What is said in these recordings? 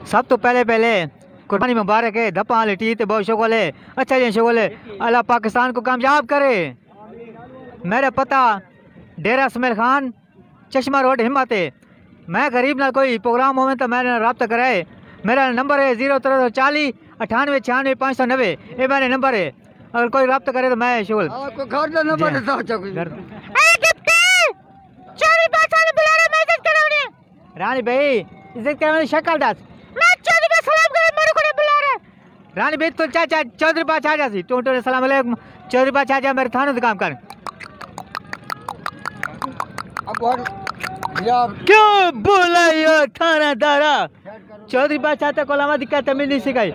सब तो पहले कुर्बानी मुबारक है। धप्पा वाले टी तो बहुत शुक्र है। अच्छा जी शुक्र है। अल्लाह पाकिस्तान को कामयाब करे। मेरा पता डेरा इसमाइल खान, चश्मा रोड, हिम्मत है। मैं गरीब ना कोई प्रोग्राम हो तो मैंने रब्ता कराए। मेरा नंबर है 0340 98 96 590। ये मेरा नंबर है। अगर कोई रब्ता करे तो मैं शुक्र। रानी भाई इज्जत करने शक्ल दस। रानी भाई तो चाचा चौधरी पास आ जासी। टू सलाम अलैकुम चौधरी पास आ जा। मेरे थाने से काम कर। क्यों बुलाइयो थानादारा? चौधरी पास आता को लामा दिक्कत तमीज नहीं सिखाई।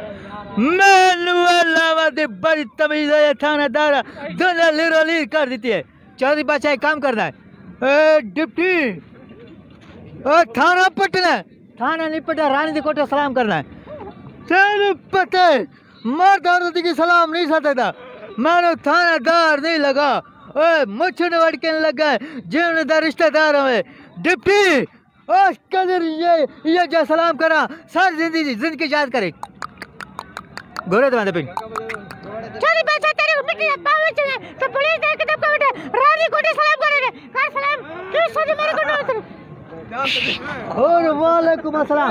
मैनू अलावा दे बड़ी तमीज है। थानादारा दोनों लिरोली कर देती है। चौधरी पास एक काम करना है। डिप्टी थाना पटना, थाना नहीं पटा, रानी दी कोटे सलाम करना है। तेरे पता है मर्द औरत की सलाम नहीं सकता। मानो थानादार नहीं लगा, मुझे वड़के लगा जीवन का रिश्तेदार हमें। डिप्टी कदर ये जो सलाम करा सारी जिंदगी याद करे। गोरे तो पिन चली बच्चा तेरे को मिट्टी पावे चले तो पुलिस देख के तब को बेटा रानी कोटे सलाम करे। का सलाम क्यों सदी मेरे को ना और वालेकुम अस्सलाम।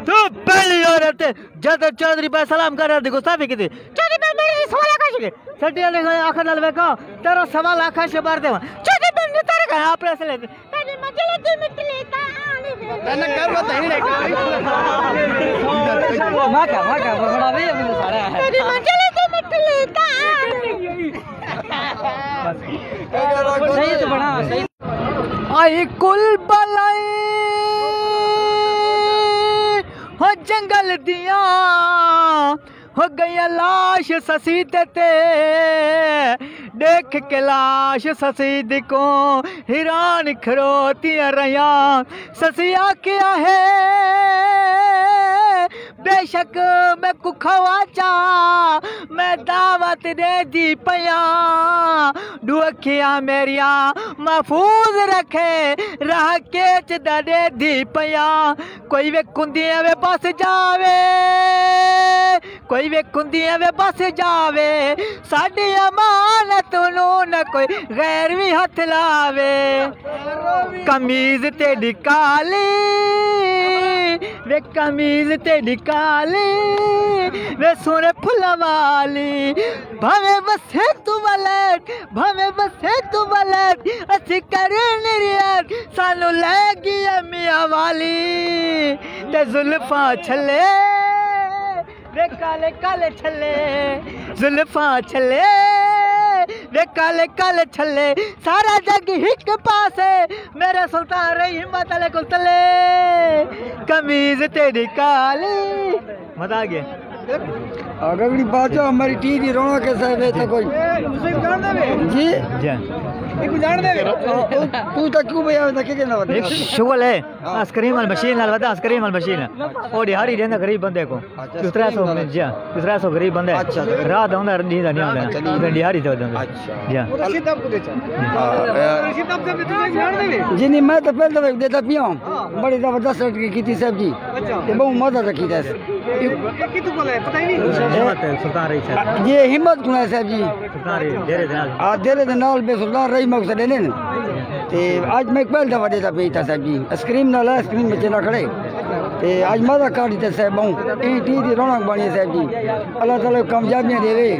तो पहली औरत जब चौधरी भाई सलाम कर रहे थे गुस्ताफी की थी। चौधरी भाई मेरे सवाल आकाश के सटिया ने आखिर डाल बेको तेरा सवाल आकाश मार दे। चौधरी भाई ने तेरे का आप ऐसे लेते तेरी मंजिल की मिट्टी लेता मैंने कर बता ही माका बड़ा भी अपने सारे है। तेरी मंजिल की मिट्टी लेता सही तो बड़ा सही। आई कुल बलाई हो जंगल दिया हो गई लाश ससीद ते देख के लाश ससीद को हिरान खरोतियां रहिया। ससिया क्या है बेशक मैं कुखवाचा मैं दावत दे दी पया। दुखिया मेरिया महफूज रखे राह केच दे दी पया। कोई वे कुंदिया वे बस जावे, कोई वे कुंदिया वे बस जावे। साडी अमानत नू न कोई गैर भी हथ लावे। कमीज तेरी काली वे कमीज तेरी काली वे सोने फुला वाली। भावे बसे तू वलट भावे बसे तू वलट अच्छी करे निर्यात सानू लगी मियाँ वाली। ते जुल्फा छले वे काले काले छले जुल्फा छले वे काले काले छले। सारा जग हिक पास है मेरे सुल्तान रही हिम्मत अले कुल तले। कमीज तेरी काली मजा आ गया। अगली बात हमारी टी दी रोना कैसा है तो कोई जी तू तो क्यों भैया के ना बता शुगल है आइसक्रीम वाली मशीन नाल बता। आइसक्रीम वाली मशीन और दिहाड़ी देंदा गरीब बंदे को 300 में जी 300 गरीब बंदे रात आंदा नींद नहीं आंदा दिहाड़ी दे देंदा जी। रसीद आपको दे रसीद आप जब तुझे जान दे जी नहीं मैं तो पहले तो देता पिया बड़ी जबरदस्त की थी साहब जी ये बहुत मजा रखी था। की तू बोले पता ही नहीं सुल्तान रही साहब ये हिम्मत गुना साहब जी सुल्तान रही डेरे दे नाल आ डेरे दे नाल बे सुल्तान रही मकसद ने ते आज मैं पहले दफा देता पेता साहब जी आइसक्रीम नाल आइसक्रीम में चला खड़े ते आज मजा काट दे साहब बहु ई टी दी रौनक बनी साहब जी। अल्लाह ताला कामयाबियां देवे।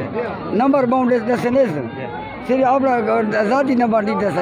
नंबर बाउंड दसने सिर्फ अपना आजादी नंबर नहीं दस